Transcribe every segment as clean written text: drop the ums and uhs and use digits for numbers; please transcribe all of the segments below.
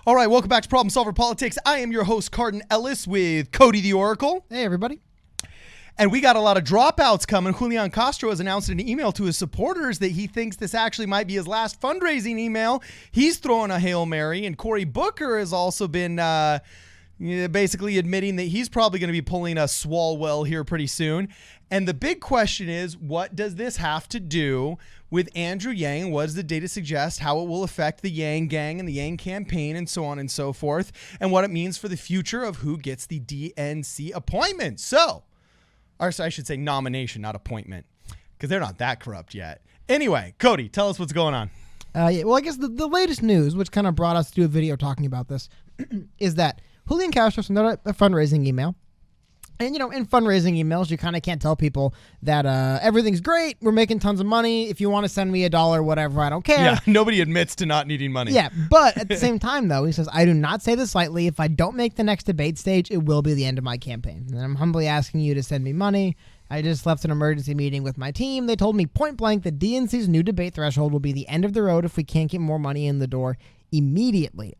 All right, welcome back to Problem Solver Politics. I am your host, Cardin Ellis, with Cody the Oracle. Hey, everybody. And we got a lot of dropouts coming. Julian Castro has announced in an email to his supporters that he thinks this actually might be his last fundraising email. He's throwing a Hail Mary. And Cory Booker has also been basically admitting that he's probably going to be pulling a Swalwell here pretty soon. And the big question is, what does this have to do with Andrew Yang? What does the data suggest? How it will affect the Yang gang and the Yang campaign and so on and so forth, and what it means for the future of who gets the DNC appointment. Or I should say nomination, not appointment, because they're not that corrupt yet. Anyway, Cody, tell us what's going on. Well, I guess the latest news, which kind of brought us to do a video talking about this, is that Julian Castro sent out a fundraising email. And, you know, in fundraising emails, you kind of can't tell people that everything's great, we're making tons of money. If you want to send me $1, whatever, I don't care. Yeah, nobody admits to not needing money. Yeah, but at the same time, though, he says, I do not say this lightly. If I don't make the next debate stage, it will be the end of my campaign. And I'm humbly asking you to send me money. I just left an emergency meeting with my team. They told me point blank that DNC's new debate threshold will be the end of the road if we can't get more money in the door immediately.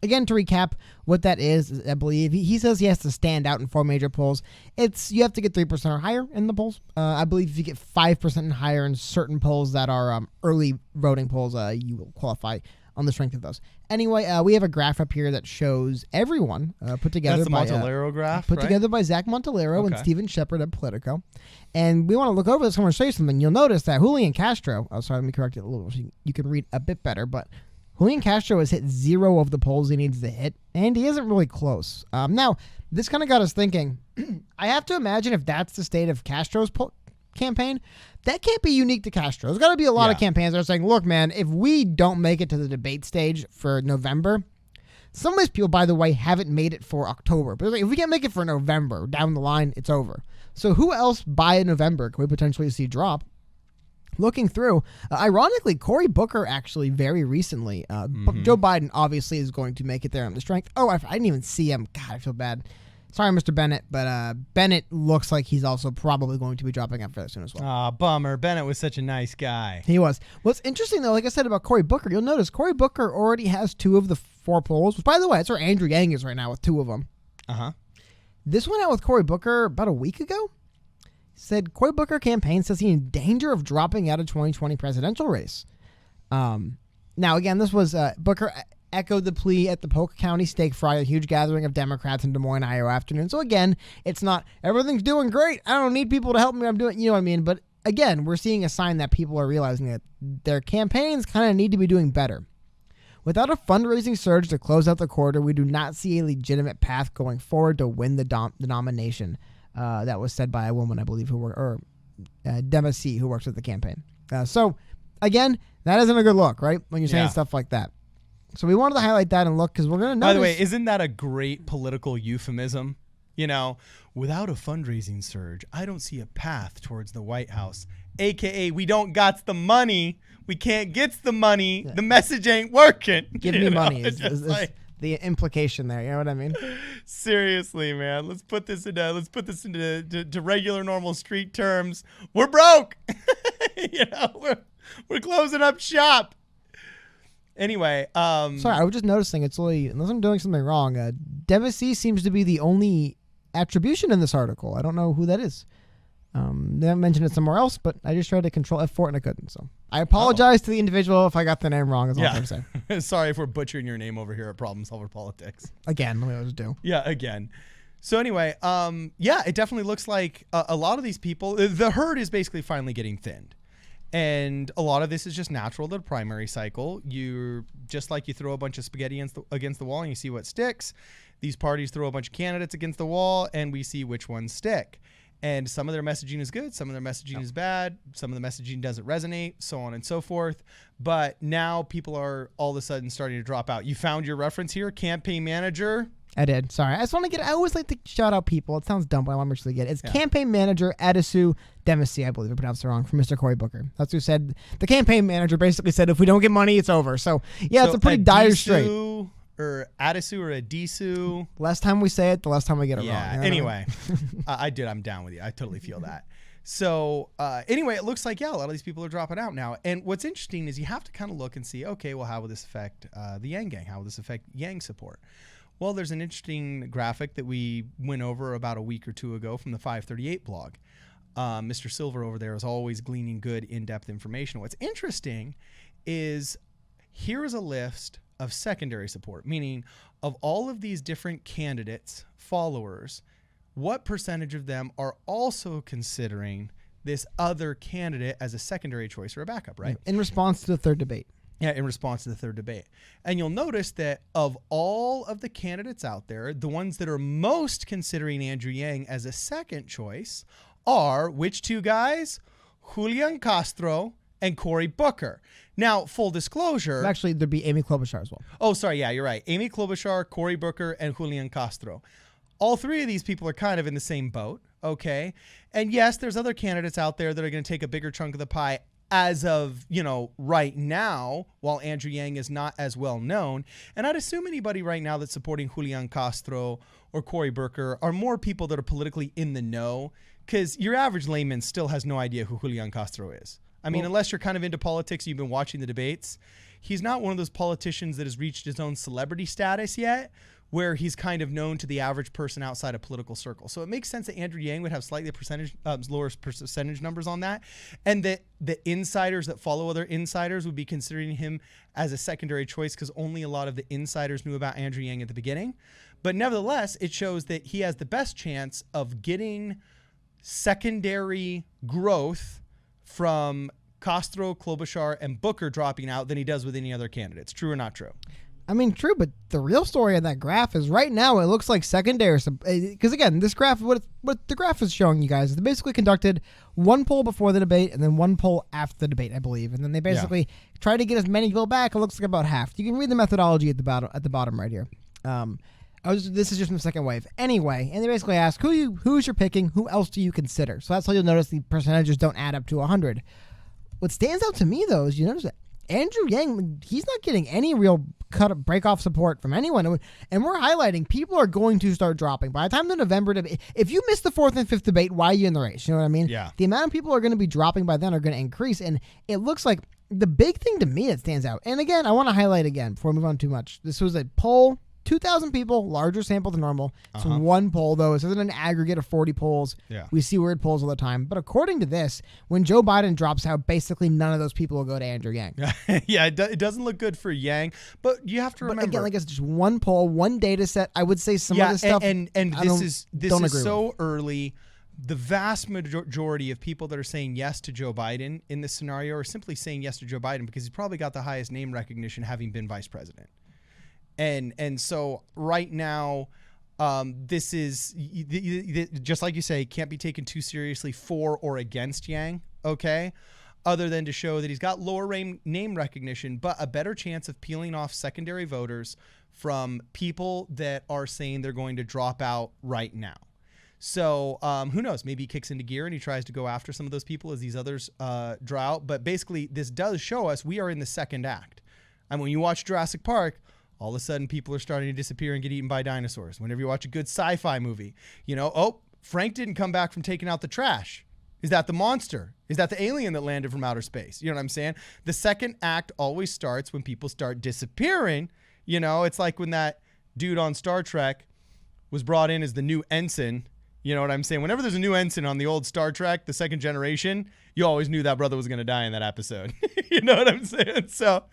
Again, to recap what that is, I believe he says he has to stand out in 4 major polls. You have to get 3% or higher in the polls. I believe if you get 5% and higher in certain polls that are early voting polls, you will qualify on the strength of those. Anyway, we have a graph up here that shows everyone put together. That's the Montalero graph, put right? together by Zach Montalero and Stephen Shepard at Politico. And we want to look over this. I want to show you something. You'll notice that Julian Castro. Oh, sorry, let me correct it a little so you can read a bit better, but Julian Castro has hit 0 of the polls he needs to hit, and he isn't really close. Now, this kind of got us thinking. I have to imagine if that's the state of Castro's campaign, that can't be unique to Castro. There's got to be a lot of campaigns that are saying, look, man, if we don't make it to the debate stage for November, some of these people, by the way, haven't made it for October. But if we can't make it for November, down the line, it's over. So who else by November can we potentially see drop? Looking through, ironically, Cory Booker actually very recently. Joe Biden obviously is going to make it there on the strength. Oh, I didn't even see him. God, I feel bad. Sorry, Mr. Bennett, but Bennett looks like he's also probably going to be dropping out fairly soon as well. Ah, bummer. Bennett was such a nice guy. He was. What's interesting, though, like I said about Cory Booker, you'll notice Cory Booker already has 2 of the 4 polls, which, by the way, that's where Andrew Yang is right now with 2 of them. Uh-huh. This went out with Cory Booker about a week ago. Said Cory Booker campaign says he's in danger of dropping out of 2020 presidential race. Now, again, this was Booker echoed the plea at the Polk County Steak Fry, a huge gathering of Democrats in Des Moines, Iowa afternoon. So, again, it's not everything's doing great. I don't need people to help me. I'm doing, you know what I mean? But, again, we're seeing a sign that people are realizing that their campaigns kind of need to be doing better. Without a fundraising surge to close out the quarter, we do not see a legitimate path going forward to win the nomination. That was said by a woman, I believe, Dema C, who works at the campaign. So, again, that isn't a good look, right? When you're saying stuff like that. So we wanted to highlight that and look because we're going to notice. By the way, isn't that a great political euphemism? You know, without a fundraising surge, I don't see a path towards the White House. AKA, we don't got the money. We can't get the money. Yeah. The message ain't working. Give me money. Is the implication there, you know what I mean? Seriously, man. Let's put this into regular, normal street terms. We're broke. We're closing up shop. Anyway, sorry, I was just noticing unless I'm doing something wrong, Debussy seems to be the only attribution in this article. I don't know who that is. They haven't mentioned it somewhere else, but I just tried to control F4 and I couldn't. So I apologize to the individual if I got the name wrong. Is all I'm saying. Sorry if we're butchering your name over here at Problem Solver Politics. Again, the way I always do. Yeah, again. So anyway, it definitely looks like a lot of these people, the herd is basically finally getting thinned. And a lot of this is just natural to the primary cycle. You're just like you throw a bunch of spaghetti against the wall and you see what sticks. These parties throw a bunch of candidates against the wall and we see which ones stick. And some of their messaging is good. Some of their messaging is bad. Some of the messaging doesn't resonate, so on and so forth. But now people are all of a sudden starting to drop out. You found your reference here, campaign manager. I did. Sorry. I always like to shout out people. It sounds dumb, but I want to actually get it. It's campaign manager Adisu Demasi, I believe I pronounced it wrong, from Mr. Cory Booker. That's who said, the campaign manager basically said, if we don't get money, it's over. So, it's a pretty dire straight. Or Adisu or Adisu. Last time we say it, the last time we get it wrong. Yeah, anyway. I'm down with you. I totally feel that. So anyway, it looks like, a lot of these people are dropping out now. And what's interesting is you have to kind of look and see, okay, well, how will this affect the Yang gang? How will this affect Yang support? Well, there's an interesting graphic that we went over about a week or two ago from the 538 blog. Mr. Silver over there is always gleaning good in-depth information. What's interesting is here is a list of secondary support, meaning of all of these different candidates, followers, what percentage of them are also considering this other candidate as a secondary choice or a backup, right? In response to the third debate. Yeah, in response to the third debate. And you'll notice that of all of the candidates out there, the ones that are most considering Andrew Yang as a second choice are which two guys? Julian Castro and Cory Booker. Now, full disclosure. Actually, there'd be Amy Klobuchar as well. Oh, sorry. Yeah, you're right. Amy Klobuchar, Cory Booker, and Julian Castro. All three of these people are kind of in the same boat, okay? And yes, there's other candidates out there that are going to take a bigger chunk of the pie as of, right now, while Andrew Yang is not as well known. And I'd assume anybody right now that's supporting Julian Castro or Cory Booker are more people that are politically in the know, because your average layman still has no idea who Julian Castro is. I mean, unless you're kind of into politics, you've been watching the debates, he's not one of those politicians that has reached his own celebrity status yet, where he's kind of known to the average person outside of political circles. So it makes sense that Andrew Yang would have slightly lower percentage numbers on that, and that the insiders that follow other insiders would be considering him as a secondary choice because only a lot of the insiders knew about Andrew Yang at the beginning. But nevertheless, it shows that he has the best chance of getting secondary growth from Castro, Klobuchar, and Booker dropping out than he does with any other candidates. True or not true? I mean, true, but the real story of that graph is right now it looks like secondary. Because again, this graph, what the graph is showing you guys, they basically conducted one poll before the debate and then one poll after the debate, I believe, and then they basically try to get as many people back. It looks like about half. You can read the methodology at the bottom right here. This is just from the second wave. Anyway, and they basically ask who's you're picking, who else do you consider? So that's how you'll notice the percentages don't add up to 100. What stands out to me though is you notice that Andrew Yang, he's not getting any real break off support from anyone. And we're highlighting people are going to start dropping. By the time the November debate, if you miss the fourth and fifth debate, why are you in the race? You know what I mean? Yeah. The amount of people are going to be dropping by then are going to increase. And it looks like the big thing to me that stands out. And again, I want to highlight again before we move on too much. This was a poll. 2,000 people, larger sample than normal. It's one poll, though. This isn't an aggregate of 40 polls. Yeah. We see weird polls all the time. But according to this, when Joe Biden drops out, basically none of those people will go to Andrew Yang. Yeah, it doesn't look good for Yang. But you have to remember. But again, like it's just one poll, one data set. I would say some of this stuff. And this is so early. The vast majority of people that are saying yes to Joe Biden in this scenario are simply saying yes to Joe Biden because he's probably got the highest name recognition having been vice president. And so right now, this is just like you say, can't be taken too seriously for or against Yang, okay? Other than to show that he's got lower name recognition, but a better chance of peeling off secondary voters from people that are saying they're going to drop out right now. So who knows? Maybe he kicks into gear and he tries to go after some of those people as these others draw out. But basically, this does show us we are in the second act. And when you watch Jurassic Park, all of a sudden, people are starting to disappear and get eaten by dinosaurs. Whenever you watch a good sci-fi movie, Frank didn't come back from taking out the trash. Is that the monster? Is that the alien that landed from outer space? You know what I'm saying? The second act always starts when people start disappearing. It's like when that dude on Star Trek was brought in as the new ensign. You know what I'm saying? Whenever there's a new ensign on the old Star Trek, the second generation, you always knew that brother was going to die in that episode. You know what I'm saying? So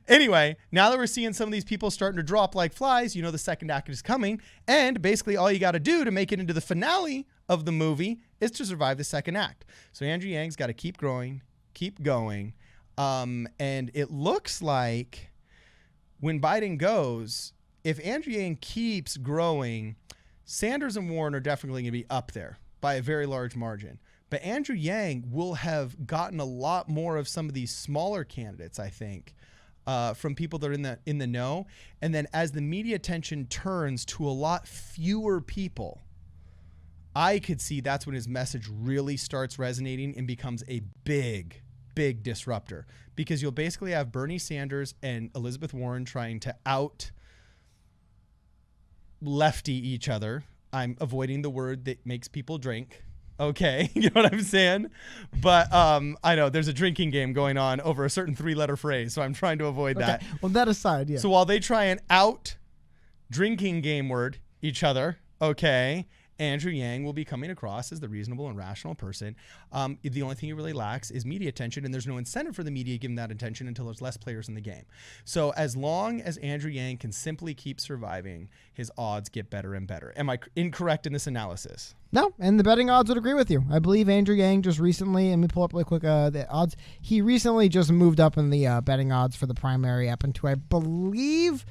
anyway, now that we're seeing some of these people starting to drop like flies, the second act is coming. And basically all you got to do to make it into the finale of the movie is to survive the second act. So Andrew Yang's got to keep growing, keep going. And it looks like when Biden goes, if Andrew Yang keeps growing, Sanders and Warren are definitely going to be up there by a very large margin. But Andrew Yang will have gotten a lot more of some of these smaller candidates, I think, from people that are in the know. And then as the media attention turns to a lot fewer people, I could see that's when his message really starts resonating and becomes a big, big disruptor. Because you'll basically have Bernie Sanders and Elizabeth Warren trying to out lefty each other. I'm avoiding the word that makes people drink. Okay, you know what I'm saying? But I know there's a drinking game going on over a certain 3-letter phrase, so I'm trying to avoid that. Well, that aside, yeah. So while they try and out drinking game word each other, okay, Andrew Yang will be coming across as the reasonable and rational person. The only thing he really lacks is media attention, and there's no incentive for the media to give him that attention until there's less players in the game. So as long as Andrew Yang can simply keep surviving, his odds get better and better. Am I incorrect in this analysis? No, and the betting odds would agree with you. I believe Andrew Yang just recently, let me pull up really quick the odds. He recently just moved up in the betting odds for the primary up into, I believe,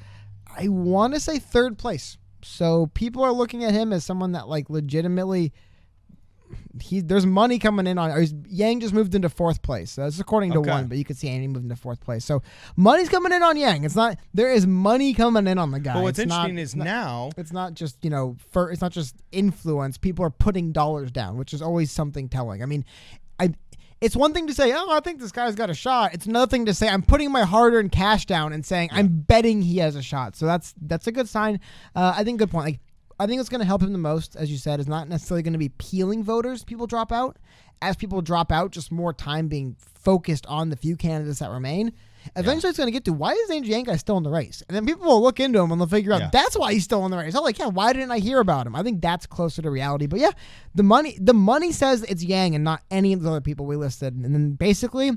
I want to say 3rd place. So people are looking at him as someone that like legitimately, there's money coming in on. Yang just moved into 4th place. So that's according to one, but you could see Andy moved into 4th place. So money's coming in on Yang. There is money coming in on the guy. But what's interesting is now it's not just it's not just influence. People are putting dollars down, which is always something telling. I mean, it's one thing to say, oh, I think this guy's got a shot. It's another thing to say, I'm putting my hard-earned cash down and saying, I'm betting he has a shot. So that's a good sign. I think good point. Like, I think what's going to help him the most, as you said, is not necessarily going to be peeling voters. People drop out. As people drop out, just more time being focused on the few candidates that remain. Eventually, it's going to get to, why is Andrew Yang guy still in the race? And then people will look into him and they'll figure out that's why he's still in the race. I'm like, why didn't I hear about him? I think that's closer to reality. But the money says it's Yang and not any of the other people we listed. And then basically,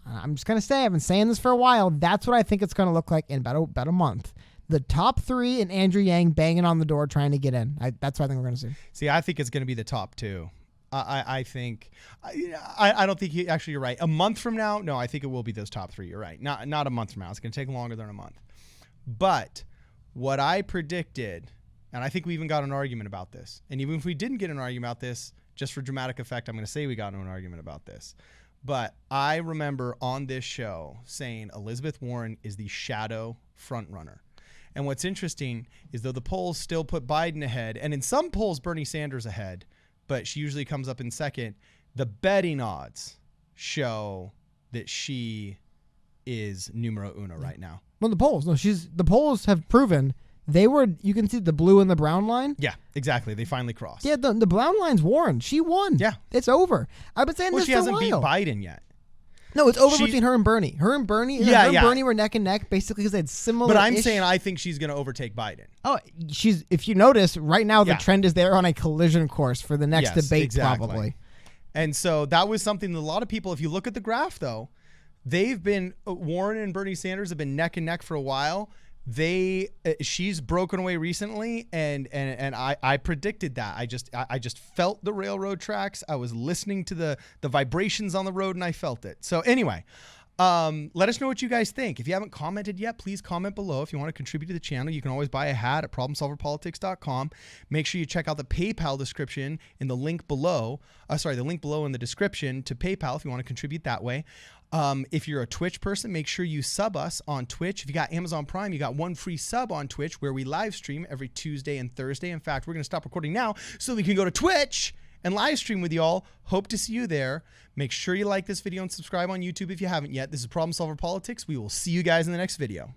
I'm just going to say, I've been saying this for a while. That's what I think it's going to look like in about a month. The top 3 and Andrew Yang banging on the door trying to get in. That's what I think we're going to see. See, I think it's going to be the top 2. I think I don't think you're right. A month from now, no, I think it will be those top 3. You're right. Not a month from now. It's going to take longer than a month. But what I predicted, and I think we even got an argument about this, and even if we didn't get an argument about this, just for dramatic effect, I'm going to say we got into an argument about this. But I remember on this show saying Elizabeth Warren is the shadow front runner. And what's interesting is though the polls still put Biden ahead, and in some polls Bernie Sanders ahead, but she usually comes up in second, the betting odds show that she is numero uno right now. Well, the polls have proven you can see the blue and the brown line. Yeah, exactly. They finally crossed. Yeah, the brown line's Warren. She won. Yeah. It's over. I've been saying this for a while. She hasn't beat Biden yet. No, it's over between her and Bernie. Her and Bernie were neck and neck basically because they had similar. But I'm saying I think she's going to overtake Biden. Oh, if you notice, right now the trend is they're on a collision course for the next debate probably. And so that was something that a lot of people, if you look at the graph though, they've been, Warren and Bernie Sanders have been neck and neck for a while. She's broken away recently, and I predicted that. I just felt the railroad tracks. I was listening to the vibrations on the road, and I felt it. So anyway, let us know what you guys think. If you haven't commented yet, please comment below. If you want to contribute to the channel, you can always buy a hat at problemsolverpolitics.com. Make sure you check out the PayPal description in the link below. The link below in the description to PayPal if you want to contribute that way. If you're a Twitch person, make sure you sub us on Twitch. If you got Amazon Prime, you got one free sub on Twitch where we live stream every Tuesday and Thursday. In fact, we're going to stop recording now so we can go to Twitch and live stream with y'all. Hope to see you there. Make sure you like this video and subscribe on YouTube if you haven't yet. This is Problem Solver Politics. We will see you guys in the next video.